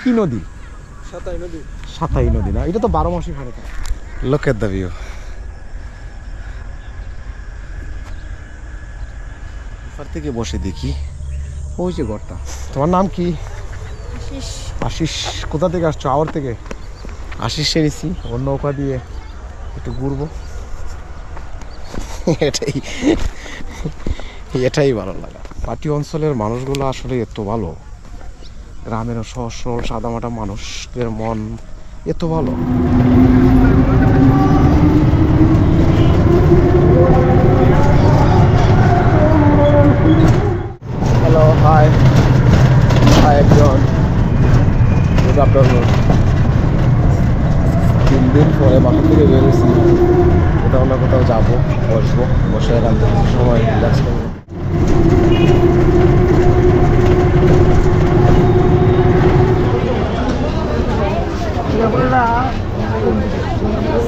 কি নদী? সাতাই নদী না, এটা তো 12 মাসই পানি থাকে। Look at the view. এবার থেকে বসে দেখি ওই যে ঘরটা। তোমার নাম কি? আশিস। আশিস। কোথা থেকে আসছো? আওয়ার থেকে। আশিস সেরেছি, ওর নৌকা দিয়ে একটু ঘুরবো। এটাই এটাই ভালো লাগা। পাটি অঞ্চলের মানুষগুলো আসলে এত ভালো, গ্রামের সহজ সরল সাদামাটা মানুষদের মন এত ভালো। হ্যালো, হাই হাই একজন, গুড আফটারনুন। 3 দিন পরে বাসা থেকে বেরোছি, কোথাও না কোথাও যাবো, বসবো, বসে রাখবো, সময় রিল্যাক্স করবো।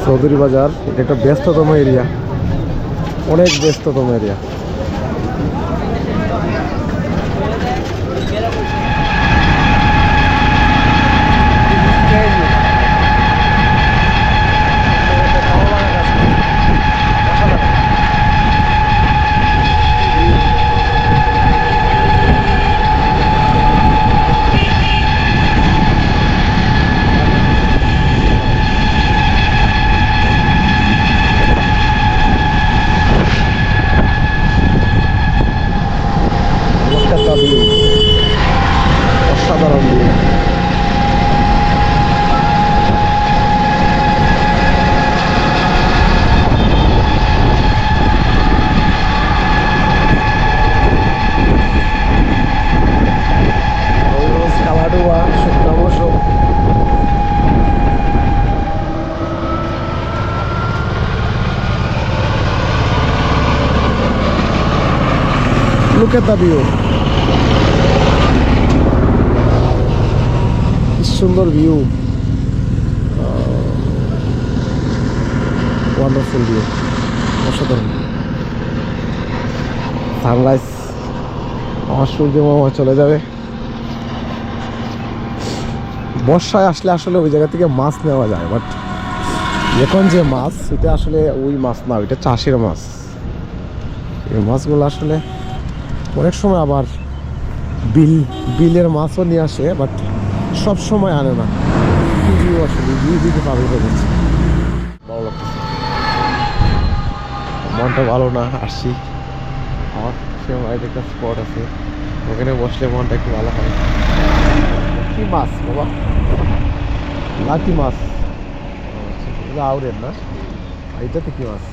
চৌধুরী বাজার, এটা একটা ব্যস্ততম এরিয়া, অনেক ব্যস্ততম এরিয়া। অসাধারণ ভিউ। কালাডুবা, শুকনা মৌসুম। Look at the view. কি সুন্দর ভিউ, ওয়ান্ডারফুল ভিউ, অসাধারণ। সানরাইজ, আমার সূর্য মামা চলে যাবে। বর্ষায় আসলে আসলে ওই জায়গা থেকে মাছ নেওয়া যায়, বাট এখন যে মাছ, এটা আসলে ওই মাছ না, ওইটা চাষের মাছ। এই মাছগুলো আসলে অনেক সময় আবার বিলের মাছও নিয়ে আসে, বাট সব সময় আনে না। আসলে দিতে পাবে হয়েছে, ভালো লাগতেছে, মনটা ভালো না। আসছি, আমার ফেভারিট একটা স্পট আছে, ওখানে বসলে মনটা একটু ভালো হয়। কি মাছ বাবা? লাঠি মাছ। এগুলো আউরের না, এইটাতে কি মাছ?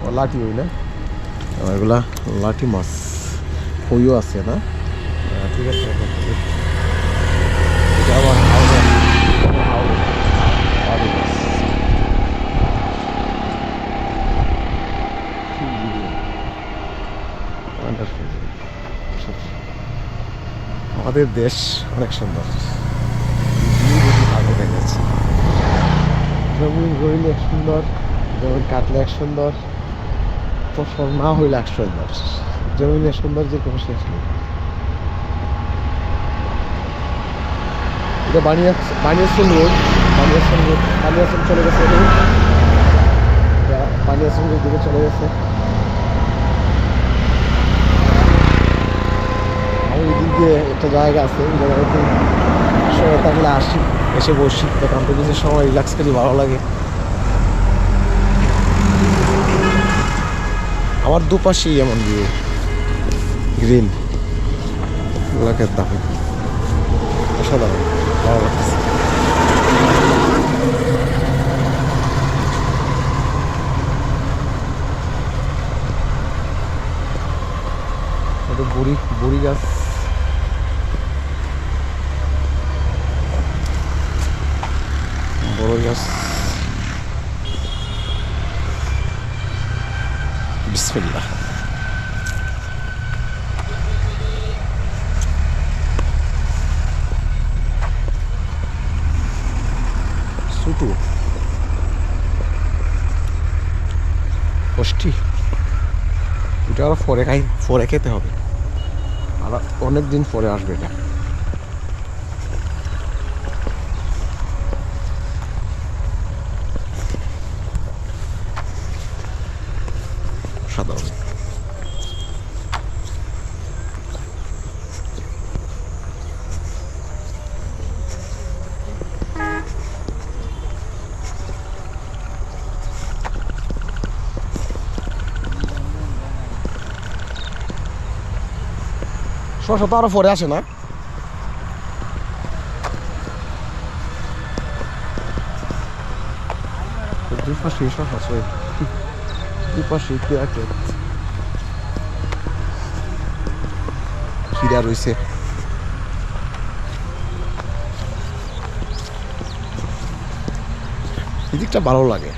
ও লাঠি, ওই না, এগুলা লাঠি মাছ। কইও আছে না? ঠিক আছে, এটা আবার হাওড়া মাছ। আমাদের দেশ অনেক সুন্দর, আগে গেছে। জমিন রইলে এক সুন্দর, জমিন কাটলে এক সুন্দর, ফসল না হইলে এক সুন্দর। জমিনের সৌন্দর্যের কোনো শেষ নেই। এটা বানিয়াচং রোড, বানিয়াচং রোড, বানিয়াচং চলে গেছে, বানিয়াচং রোড দিকে চলে গেছে। আমি এদিক দিয়ে একটা জায়গা আছে, ওই জায়গাতে সময় থাকলে আসি, এসে বসি, এখান থেকে যে সময় রিল্যাক্স করি, ভালো লাগে। আমার দুপাশেই এমন ভিউ, গ্রিন, এলাকার দাম অসাধারণ, ভালো লাগছে। এটা বড়ি গাছ, বড় গাছ। বিসমিল্লাহ। ছোটো কষ্টি, এটা আরো পরে খেতে হবে, আর অনেক দিন পরে আসবে এটা। অসাধারণ। শশা তো আরো পরে আসে না? দুই পাশে শশা আছে, দুই পাশে খিরা রয়েছে। এদিকটা ভালো লাগে,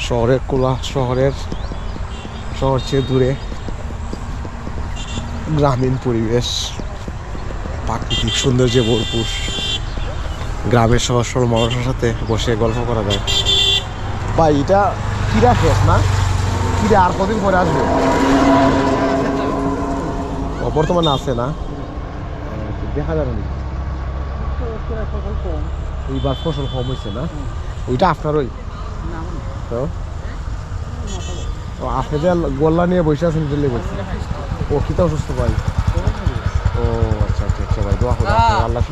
শহরের কোলা, শহর চেয়ে দূরে গ্রামীণ পরিবেশ, প্রাকৃতিক সৌন্দর্যে ভরপুর। গ্রামের সহজ সরল মানুষের সাথে বসে গল্প করা যায়। ভাই এটা কিরা খেত না? কিরা আর কদিন পরে আসবে? বর্তমানে আছে না, দেখা যাবে না। এইবার ফসল কম হয়েছে না? ওইটা আপনারই তো? আপনি যে গোল্লা নিয়ে বসে আছেন দিল্লি বলছি। ও কিতা অসুস্থ ভাই? ও আচ্ছা আচ্ছা আচ্ছা ভাই, দোয়া করো আল্লাহ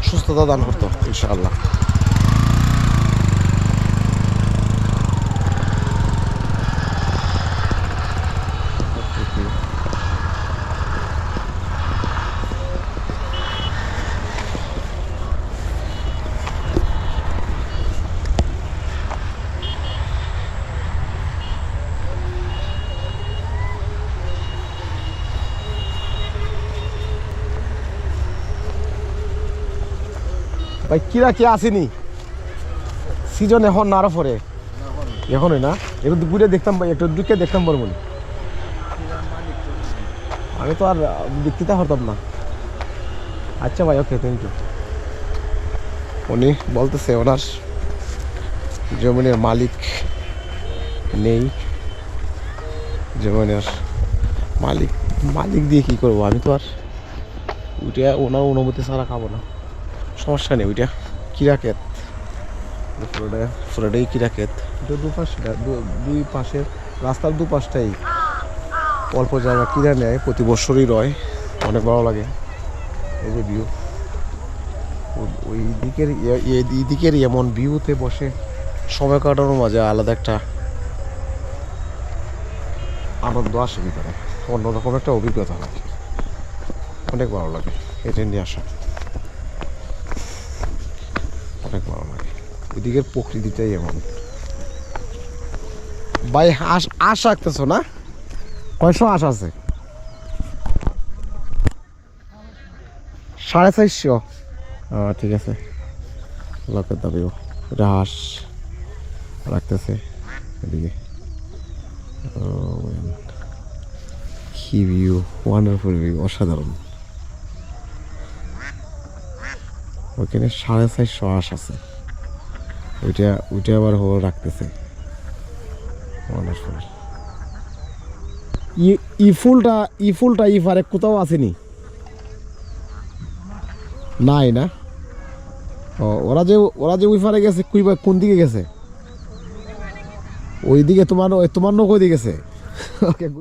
সুস্থতা দান করতো ইনশাআল্লাহ। ভাই কিরা কে আসেনি সিজন এখন না আরো পরে? এখনই না? একটু ঘুরে দেখতাম ভাই, একটু ঢুকে দেখতাম বল মনে। আমি তো আর দেখতে পারতাম না। আচ্ছা ভাই, ওকে, থ্যাংক ইউ। উনি বলতেছে ওনার জমিনের মালিক নেই, জমিনের মালিক দিয়ে কী করবো? আমি তো আর ওইটা ওনার অনুমতি ছাড়া খাবো না, সমস্যা নেই। ওইটা কিরা ক্ষেত, পুরোটাই কিরা ক্ষেত। এটা দুই পাশের রাস্তার দুপাশটাই অল্প জায়গা কিরা নেয়, প্রতি বছরই রয়, অনেক ভালো লাগে। এই যে ভিউ, ওই দিকের এমন ভিউতে বসে সময় কাটানোর মাঝে আলাদা একটা আনন্দ আসে ভিতরে, অন্যরকম একটা অভিজ্ঞতা হয়, অনেক ভালো লাগে। এটা নিয়ে আসা অনেক ভালো লাগে, ওইদিকের প্রকৃতিটাই এমন। ভাই আশ রাখতেছ না? কয়শো আশ আছে? 450। ঠিক আছে, লোকের দাবিও এটা হাঁস রাখতেছে এদিকে। কি ভিউ, ওয়ান্ডারফুল ভিউ, অসাধারণ। ওইখানে 450 হাঁস আছে, ওইটা আবার রাখতেছে। ওয়ান্ডারফুল। ই ফুলটা ইফারে কোথাও আসেনি? নাই না? ও ওরা যে ওই পারে গেছে, কোন দিকে গেছে? ওইদিকে তোমার নৌকা ওইদিকে গেছে,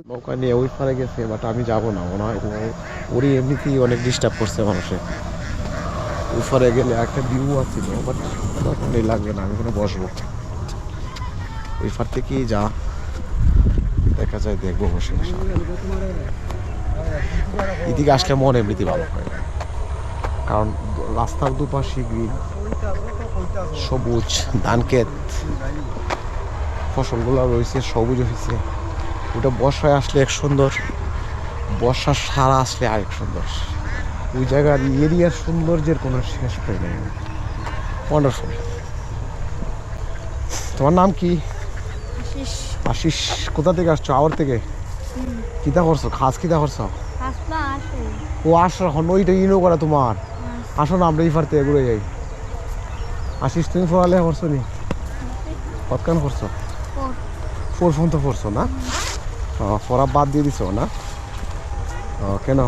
নৌকা নিয়ে ওই পারে গেছে, বাট আমি যাবো না মনে হয়। ওরই এমনিতেই অনেক ডিস্টার্ব করছে মানুষের। ওই পারে গেলে একটা ভিউ আছিল, বাট তখনই লাগবে না, আমি ওখানে বসবো। ওই পার থেকেই যা দেখা যায় দেখবো বসে। এদিকে আসলে মন এমনিতেই ভালো হয়, কারণ রাস্তার দুপাশে গ্রিন, সবুজ ধান ক্ষেত, ফসলগুলো রয়েছে, সবুজ হয়েছে। ওটা বর্ষায় আসলে এক সুন্দর, বর্ষার সারা আসলে আরেক সুন্দর। ওই জায়গার এরিয়ার সৌন্দর্যের কোনো শেষ পাই নাই। ওয়ান্ডারফুল। তোমার নাম কি? আশিস। কোথা থেকে আসছো? আওয়ার থেকে? কিতা করছো? কিতা করছো? ও আসো এখন, ওইটা ইনো করা তোমার। আসো না, আমরা এই ফারতে ঘুরে যাই। আশিস, তুমি পড়ালেখা করছো নি? কতক্ষণ করছো? 4 পর্যন্ত পড়ছো না? পড়া বাদ দিয়ে দিছো না? কেন?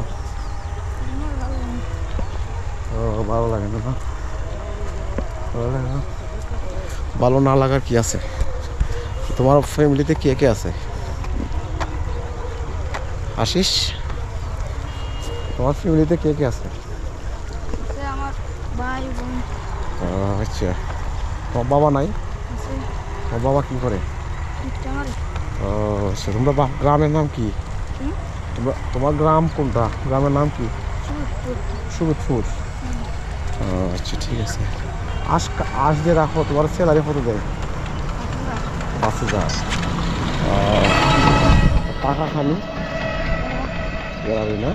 ভালো লাগে না? ভালো না লাগার কি আছে? তোমার ফ্যামিলিতে কে কে আছে? আশিস, তোমার ফ্যামিলিতে কে কে আছে? আমার ভাই বোন আচ্ছা, তোমার বাবা নাই? আছে, তোমার বাবা কি করে? একটা আমার আচ্ছা, তোমরা গ্রামের নাম কি? তোমার গ্রাম কোনটা? গ্রামের নাম কি? সুরতপুর। আচ্ছা, ঠিক আছে। আশ দিয়ে রাখো, তোমার স্যালারি কত দেয়? 5,000। টাকা খালি বেড়াবি না?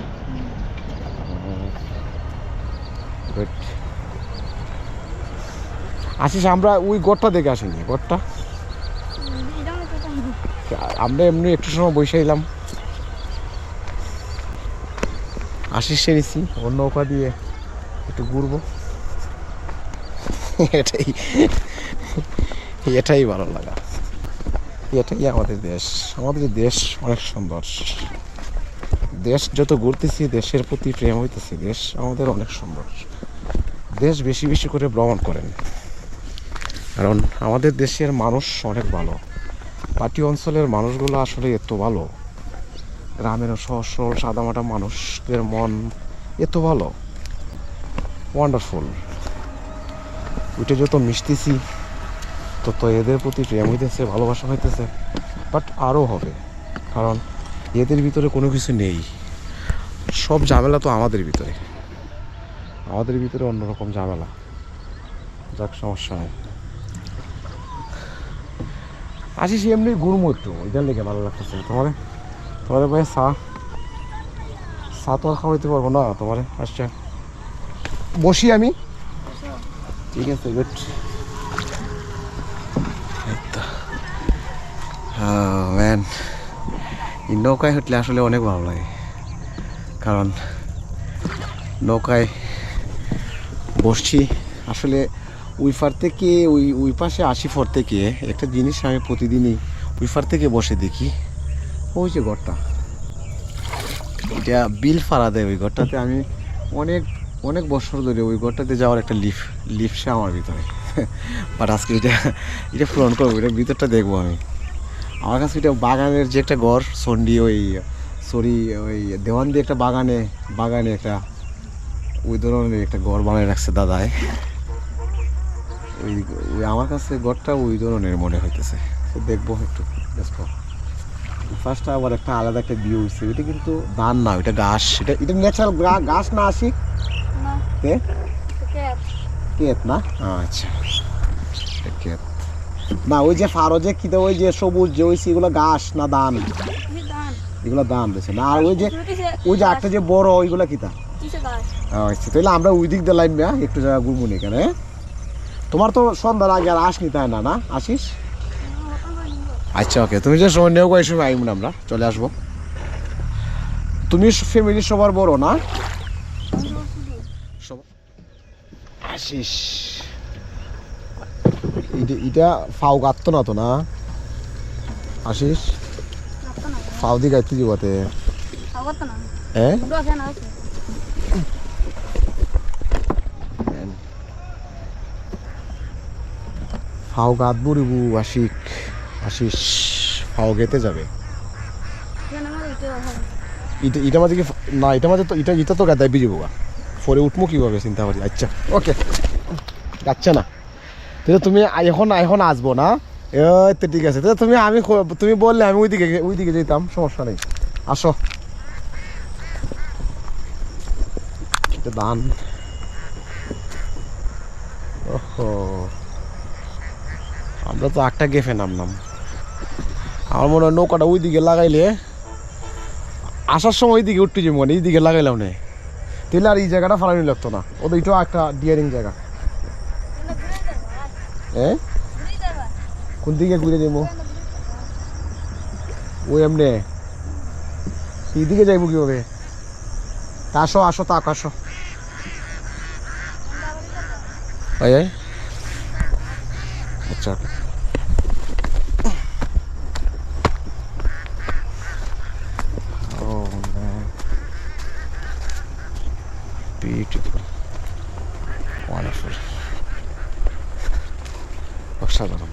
গুড। আসিস, আমরা ওই গড়টা দেখে আসিনি। গড়টা আমরা এমনি একটু সময় বসে এলাম, আশিস সেরেছি ওর নৌকা দিয়ে একটু ঘুরবো। এটাই এটাই ভালো লাগা, এটাই আমাদের দেশ। আমাদের দেশ অনেক সুন্দর। দেশ যত ঘুরতেছি দেশের প্রতি প্রেম হইতেছি। দেশ আমাদের অনেক সুন্দর। দেশ বেশি বেশি করে ভ্রমণ করেন, কারণ আমাদের দেশের মানুষ অনেক ভালো। পাটি অঞ্চলের মানুষগুলো আসলে এত ভালো, গ্রামের সহজ সরল সাদামাটা মানুষদের মন এত ভালো, ওয়ান্ডারফুল। ওইটা যত মিশতেছি তত এদের প্রতি প্রেম হইতেছে, ভালোবাসা হইতেছে। বাট আরও হবে, কারণ এদের ভিতরে কোনো কিছু নেই। সব ঝামেলা তো আমাদের ভিতরে, আমাদের ভিতরে অন্যরকম ঝামেলা। যাক, সমস্যা নেই। আসিস এমনি ঘুরবো একটু, ওইটার লেগে ভালো লাগতেছে। তোমাদের ভাই চা তো আর খাওয়াইতে পারবো না তোমারে। আচ্ছা, বসি আমি। ঠিক আছে, গুড। ম্যান, এই নৌকায় হাঁটলে আসলে অনেক ভালো লাগে, কারণ নৌকায় বসছি আসলে ওই পার থেকে ওই পাশে আসি পর থেকে একটা জিনিস আমি প্রতিদিনই ওই পার থেকে বসে দেখি। ওই যে ঘরটা, এটা বিল ফাড়া দেয়। ওই ঘরটাতে আমি অনেক অনেক বছর ধরে ওই ঘরটাতে যাওয়ার একটা লিপসা আমার ভিতরে। বাট আজকে এটা পূরণ করবো, এটার ভিতরটা দেখবো আমি। আমার কাছে এটা বাগানের যে একটা ঘর সন্ডি ওই দেওয়ান দিয়ে একটা বাগানে একটা ওই ধরনের একটা ঘর বানিয়ে রাখছে দাদায়। ওই আমার কাছে ঘরটা ওই ধরনের মনে হইতেছে। তো দেখবো একটু, দেখো। ফার্স্টটা আবার একটা আলাদা একটা ভিউ হচ্ছে। এটা কিন্তু ধান না, ওইটা ঘাস। এটা ন্যাচারাল ঘাস না? আসি ক্ষেত না? আচ্ছা, ক্ষেত না। ওই যে ফারো যে কি, ওই যে সবুজ যে ওই এগুলো ঘাস না ধান? এগুলো ধান দিয়েছে না। আর ওই যে একটা যে বড় ওইগুলা কিতা? আচ্ছা, তাহলে আমরা ওই দিক দিয়ে লাইন একটু জায়গা ঘুরবো না এখানে। তোমার তো সন্ধ্যার আগে আর আসনি, তাই না? না আসিস? আচ্ছা, ওকে। তুমি যে সময় নেও এই সময় আইব না, আমরা চলে আসবো। তুমি ফ্যামিলির সবার বড় না? আসিস, এটা ফাও গাত্ত না তো? না আসিস, ফাও দি গাইতে যাবতে। হ্যাঁ, ফাও গাত বুড়িবু। আসিস ফাও গেতে যাবে। এটা মাঝে কি না? এটা মাঝে তো এটা তো গাদায় বিজে বোগা পরে উঠবো কিভাবে চিন্তা করি। আচ্ছা, ওকে, যাচ্ছে না। তো তুমি এখন আসবো না? তো ঠিক আছে। তো তুমি বললে আমি ওইদিকে যেতাম, সমস্যা নেই। আসো। এটা ধান। ওহো, আমরা তো একটা গেফে নামলাম। আমার মনে হয় নৌকাটা ওইদিকে লাগাইলে আসার সময় ওইদিকে উঠতে যাবো, মানে এইদিকে লাগাইলাম না, তাহলে আর এই জায়গাটা ফালানি লাগতো না। ওদের এটাও একটা ডিয়ারিং জায়গা। হ্যাঁ, কোন দিকে ঘুরে যাবো? ওই এমনি এইদিকে যাইবো কিভাবে? আসো তাক আসো। আচ্ছা, বিউটিফুল, ওয়ান্ডারফুল, অসাধারণ।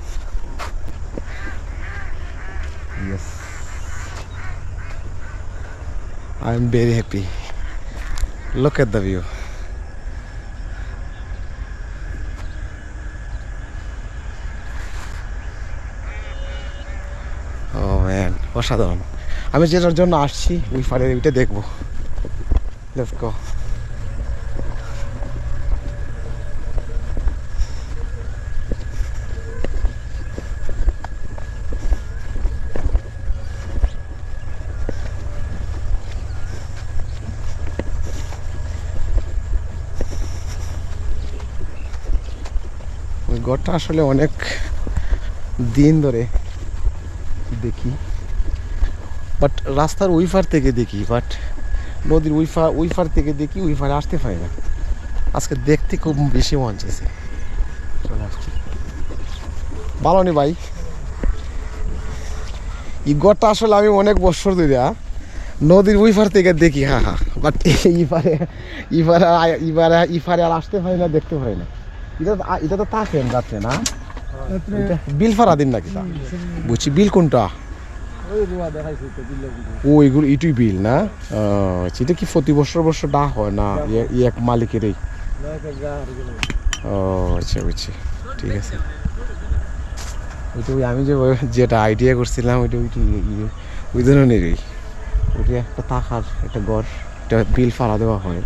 I am very happy. Look at the view. Oh man, অসাধারণ। আমি যেটার জন্য আসছি ওই পারে ওইটা দেখবো। Let's go. ওই ঘরটা আসলে অনেক দিন ধরে দেখি, বাট রাস্তার ওই পার থেকে দেখি, বাট নদীর ওই পার থেকে দেখি, ওই পারে আসতে পারি না। আজকে দেখতে খুব বেশি মন চাইছে, চলে আসছি। ভালো নি ভাই, এই ঘরটা আসলে আমি অনেক বছর ধরে নদীর ওই পার থেকে দেখি, হ্যাঁ হ্যাঁ, বাট ইপারে আর আসতে পারি না, দেখতে পারি না। এটা তো থাকেন রাত্রে না, বিল ফাড়া দিন নাকি তা বুঝছি। বিল কোনটা? ও এগুলো ইটুই বিল না? এটা কি প্রতি বছর ডা হয় না এক মালিকেরই? ও আচ্ছা বুঝছি, ঠিক আছে। ওইটা ওই আমি যেটা আইডিয়া করছিলাম ওইটা ওই ধরনেরই। ওইটা একটা থাকার একটা ঘর, এটা বিল ফাড়া দেওয়া হয়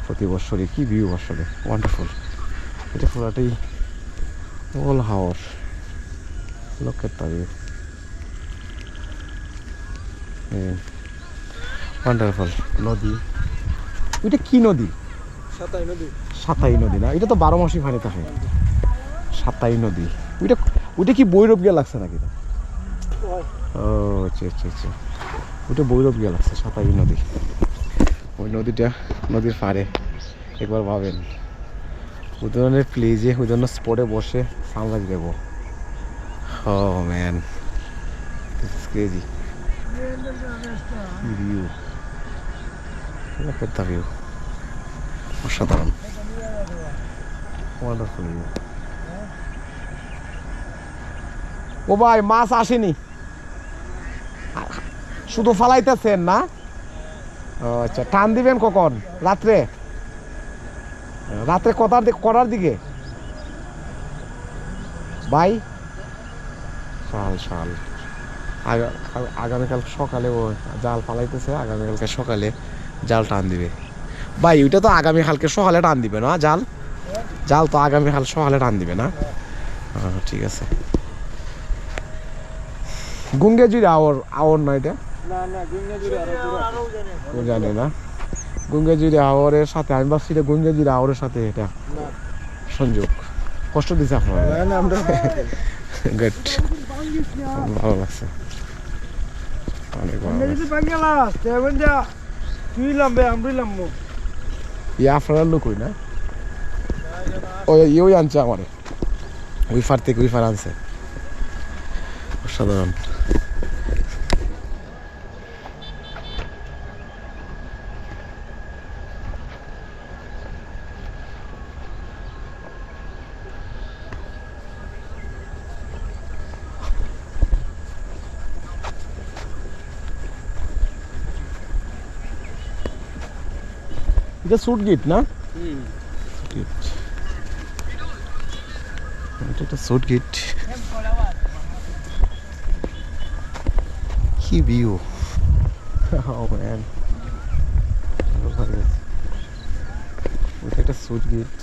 প্রতি বছরই। কি ভিউ আসলে ওয়ান্ডারফুল। এটা পুরাটাই all house. Look at the view. Wonderful. নদী, ওইটা কি নদী? সাতাই নদী না? এটা তো 12 মাসই পানি থাকে। সাতাই নদী, ওইটা কি বৈরব গিয়া লাগছে নাকি? ও আচ্ছা আচ্ছা আচ্ছা, ওইটা বৈরব গিয়া লাগছে, সাতাই নদী। ওই নদীটা, নদীর পাড়ে একবার ভাবেন ওই ধরনের প্লেজে, ওই ধরনের স্পটে বসে সানরাইজ দেবো। Oh man, this is crazy. View. Look at the view. অসাধারণ, ওয়ান্ডারফুল ভিউ। ও ভাই, মাছ আসেনি, শুধু ফালাইতেছেন না? ও আচ্ছা, টান দিবেন কখন? রাত্রে? রাত্রে কটার দিকে ভাই? শাল আগামীকাল সকালে ও জাল ফালাইতেছে, আগামীকালকে সকালে জাল টান দিবে ভাই। ওইটা তো আগামীকালকে সকালে টান দিবে না? জাল তো আগামীকাল সকালে টান দিবে না? ঠিক আছে। গুঙ্গে জুড়ে আওর না এটা? জানি না। গুঙ্গে জুড়ে আওয়ারের সাথে আমি ভাবছি এটা গুঙ্গে জুড়ে আওয়ারের সাথে এটা সংযোগ। কষ্ট দিছে আপনার? গুড, ভালো লাগছে, অনেক ভালো লাগছে। আপনার লোক ওই না? ওই আনছে আমার, ওই ফার থেকে ওই ফার আনছে। অসাধারণ। এটা সুট গেট না? এটা একটা সুট গেট। কি ভিউ! Oh man, ওটা একটা সুট গেট।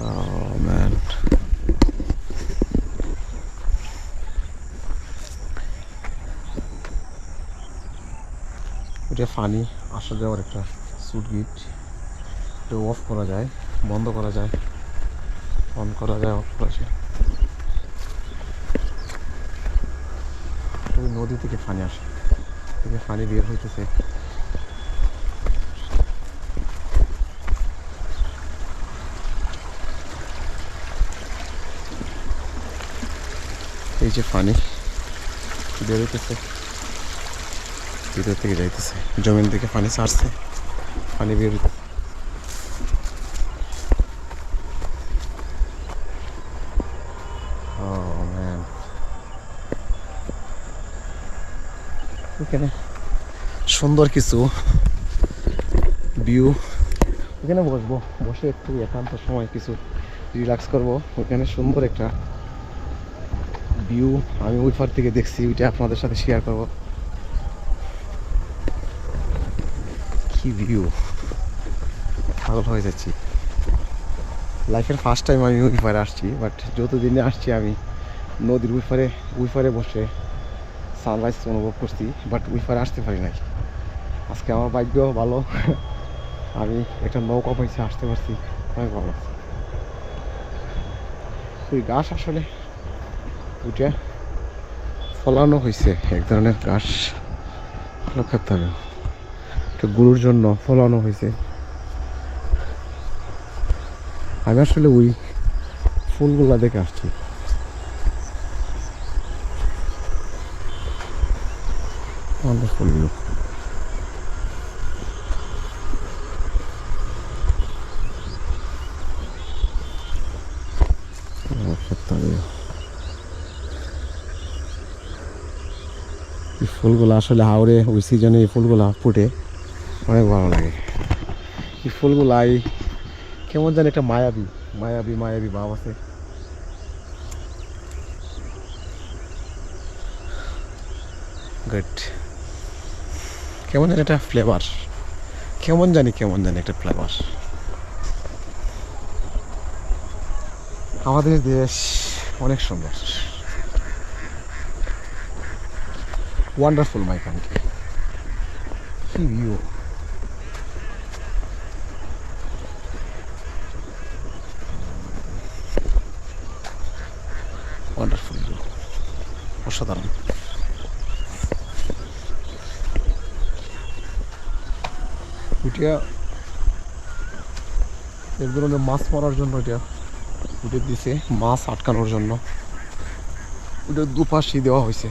Oh man, এটা ফানি আসা যাওয়ার একটা সুট গেট। এটা অফ করা যায়, বন্ধ করা যায়, অন করা যায়, অফ করা যায়। নদী থেকে পানি আসে, থেকে পানি বের হইতেছে। এই যে পানি বের হইতেছে, ভিতর থেকে যাইতেছে, জমিন থেকে পানি ছাড়ছে, পানি বের হইতেছে। এখানে সুন্দর কিছু ভিউ, এখানে বসবো, বসে একটু একান্ত সময় কিছু রিল্যাক্স করব। ওইখানে সুন্দর একটা ভিউ আমি ওই পার থেকে দেখছি, ওইটা আপনাদের সাথে শেয়ার করব। কি ভিউ, পাগল হয়ে যাচ্ছি। লাইফের ফার্স্ট টাইম আমি ওই পারে আসছি, বাট যতদিনে আসছি আমি নদীর ওই পারে বসে সানরাইজ অনুভব করছি, বাট ওই পারে আসতে পারি নাই। আজকে আমার ভাগ্য ভালো, আমি একটা নৌকা পাইছি, আসতে পারছি, অনেক ভালো। ওই গাছ আসলে ওইটা ফলানো হয়েছে, এক ধরনের গাছ, ভালো করতে হবে, একটা গরুর জন্য ফলানো হয়েছে। আমি আসলে ওই ফুলগুলা দেখে আসছি। ফুলগুলো এই ফুলগুলো আসলে হাওড়ে ওই সিজনে এই ফুলগুলা ফুটে, অনেক ভালো লাগে। এই ফুলগুলাই কেমন জানি একটা মায়াবী মায়াবী মায়াবী ভাব আছে। গুড, কেমন জানি একটা ফ্লেভার, কেমন জানি একটা ফ্লেভার। আমাদের দেশ অনেক সুন্দর, ওয়ান্ডারফুল মাই কান্ট্রি। কি ভিউ, ওয়ান্ডারফুল ভিউ, অসাধারণ। ওইটা এক ধরনের মাছ মারার জন্য এটা উঠে দিছে, মাছ আটকানোর জন্য ওটা দুপাশে দেওয়া হয়েছে।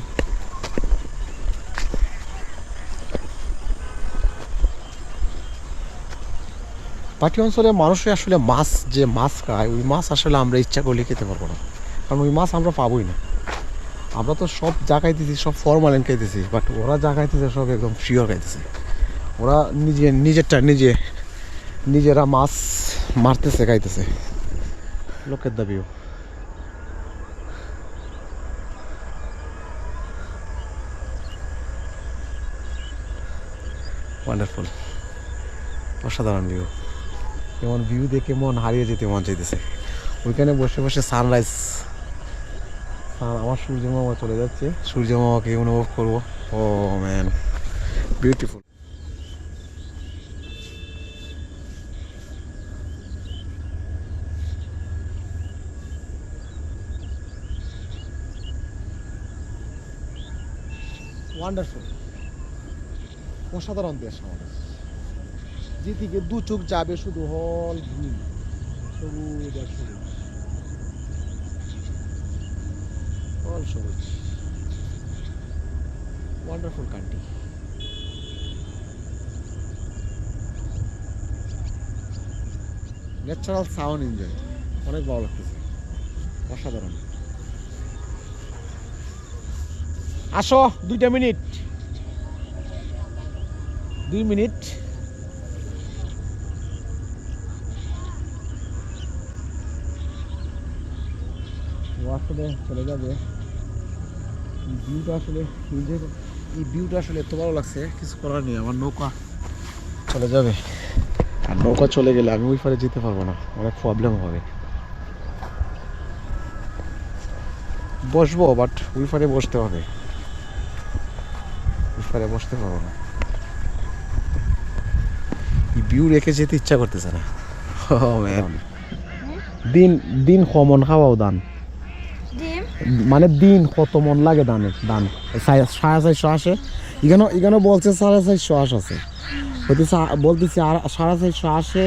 পাটি অঞ্চলে মানুষে আসলে মাছ যে মাছ খায়, ওই মাছ আসলে আমরা ইচ্ছা করলে খেতে পারবো না, কারণ ওই মাছ আমরা পাবোই না। আমরা তো সব যা খাইতেছি সব ফরমালিন খাইতেছি, বাট ওরা যা খাইতেছে সব একদম শিওর খাইতেছে। ওরা নিজেরা মাছ মারতেছে, খাইতেছে। লোকের দাবিও ওয়ান্ডারফুল, অসাধারণ ভিউ। এমন ভিউ দেখে মন হারিয়ে যেতে মন চাইতেছে। ওইখানে বসে বসে সানরাইজ, আমার সূর্য মামা চলে যাচ্ছে, সূর্য মামাকে অনুভব করবো। ও ম্যান, বিউটিফুল। ওয়ান্ডারফুল, অসাধারণ দেশ আমাদের। যেদিকে দু চোখ যাবে শুধু হল গ্রিন, সবুজ আর সবুজ, হল সবুজ। Wonderful country. Natural sound enjoy, অনেক ভালো লাগতেছে, অসাধারণ। আসো 2 মিনিট, 2 মিনিট। আসলে চলে যাবে। ভিউটা আসলে এই ভিউটা আসলে এত ভালো লাগছে, কিছু করার নেই। আমার নৌকা চলে যাবে, আর নৌকা চলে গেলে আমি ওই পারে যেতে পারবো না, অনেক প্রবলেম হবে। বসবো, বাট ওই পারে বসতে হবে, ওই পারে বসতে পারবো না। এই ভিউ রেখে যেতে ইচ্ছা করতেছে না। দিন কমন খাওয়াও দান, মানে দিন কত মন লাগে দানের দান 450 আসে। এখানে বলছে 450 আছে, বলতেছি আর 450 আসে।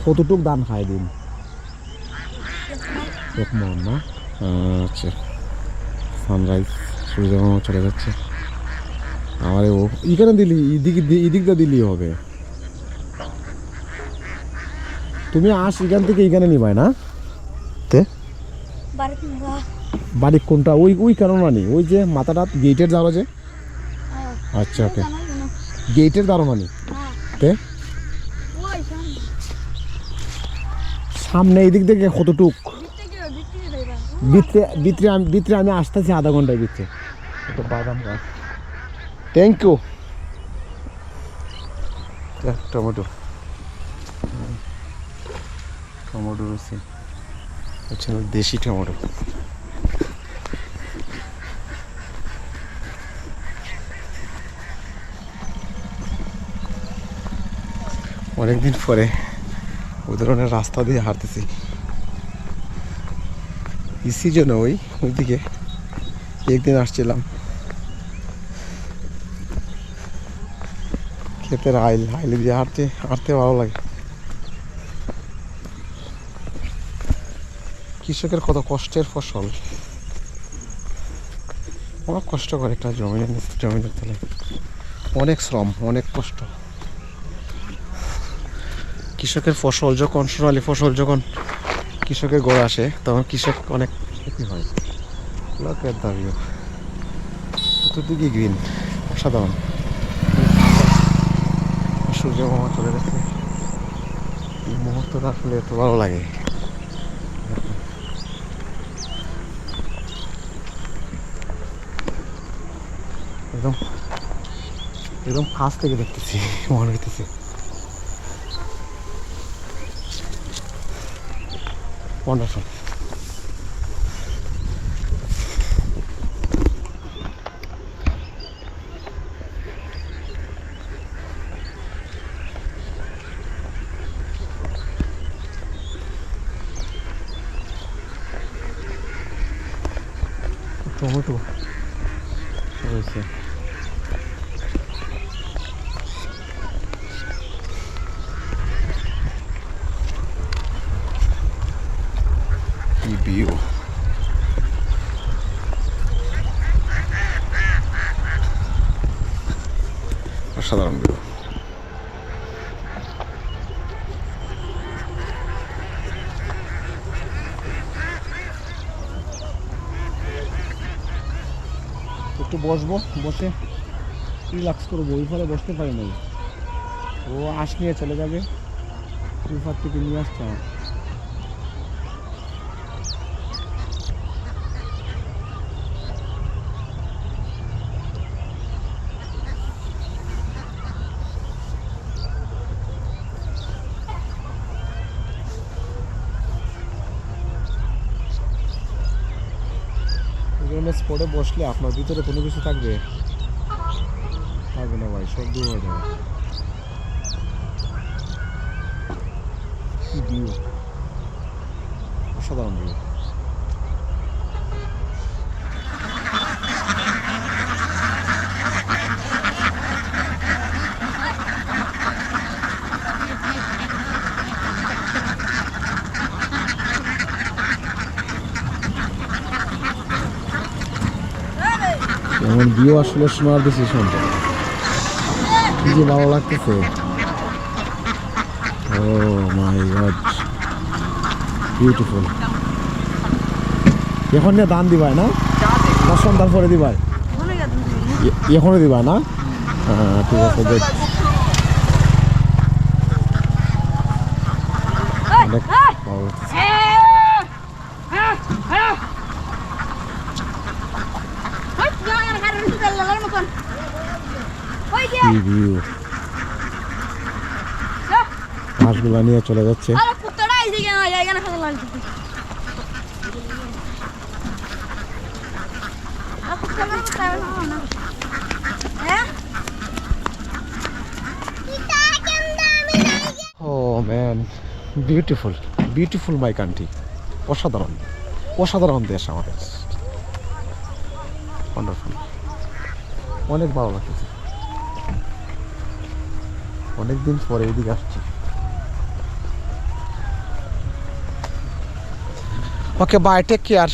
কতটুক দান খায় দিন? 1 মন না? আচ্ছা, সানরাইজ, সূর্য মামা চলে যাচ্ছে। আমারে ও এখানে দিলি, এদিকটা দিলেই হবে। তুমি এখান থেকে এখানে নিবাই না? বাড়ি কোনটা? ওই কেন না নি, ওই যে মাথাটা গেটের যাওয়া যে আচ্ছা ওকে, জানাই কেন? গেটের দারোয়ানি না, তে ওই সামনে। সামনে এই দিক থেকে কতটুক ভিতরে যাইবা। ভিতরে আমি আসতেছি আধা ঘন্টায় ভিতরে। এটা বাদাম গাছ। Thank you. টমেটো টমেটো রয়েছে, হচ্ছে দেশি টমেটো। অনেকদিন পরে ওই ধরনের রাস্তা দিয়ে হাঁটতেছি। ইসি জন্য ওইদিকে একদিন আসছিলাম, ক্ষেতের আইল দিয়ে হাঁটতে ভালো লাগে। কৃষকের কত কষ্টের ফসল, অনেক কষ্ট করে একটা জমিনের তলে, অনেক শ্রম, অনেক কষ্ট। কৃষকের ফসল যখন, সোনালি ফসল যখন কৃষকের গড়ে আসে, তখন কৃষক অনেক ক্ষতি হয়। লোকের দাবিও চতুর্দিকে গ্রিন, অসাধারণ। সূর্য মামা চলে গেছে, এই মুহূর্তটা আসলে এত ভালো লাগে। একদম একদম কাছ থেকে দেখতেছি, মনে হইতেছে ওয়ান্ডারফুল। টমেটো রয়েছে, কি ভিউ, অসাধারণ ভিউ। একটু বসবো, বসে রিল্যাক্স করবো। ওই ফলে বসতে পারি নাই, ও আশ নিয়ে চলে যাবে, উইফার থেকে নিয়ে আসতে হবে। স্পটে বসলে আপনার ভিতরে কোনো কিছু থাকবে না ভাই, সব দূর হয়ে যাবে। কি ভিউ, অসাধারণ ভিউ। এমন ভিউ আসলে শোনার বেশি শুনতে কি যে ভালো লাগতেছে। ও মাই গড, বিউটিফুল। এখন নিয়ে দান দিবাই না, সন্ধ্যার পরে দিবাই, এখনো দিবা না? হ্যাঁ ঠিক আছে, দেখ অনেক ভালো লাগতেছে। কি ভিউ, মাছগুলা নিয়ে চলে যাচ্ছে। Oh man, beautiful, beautiful my country. অসাধারণ, অসাধারণ দেশ আমাদের, ওয়ান্ডারফুল। অনেক ভালো লাগতেছে, অনেকদিন পরে এদিকে আসছি। Okay bye, take care.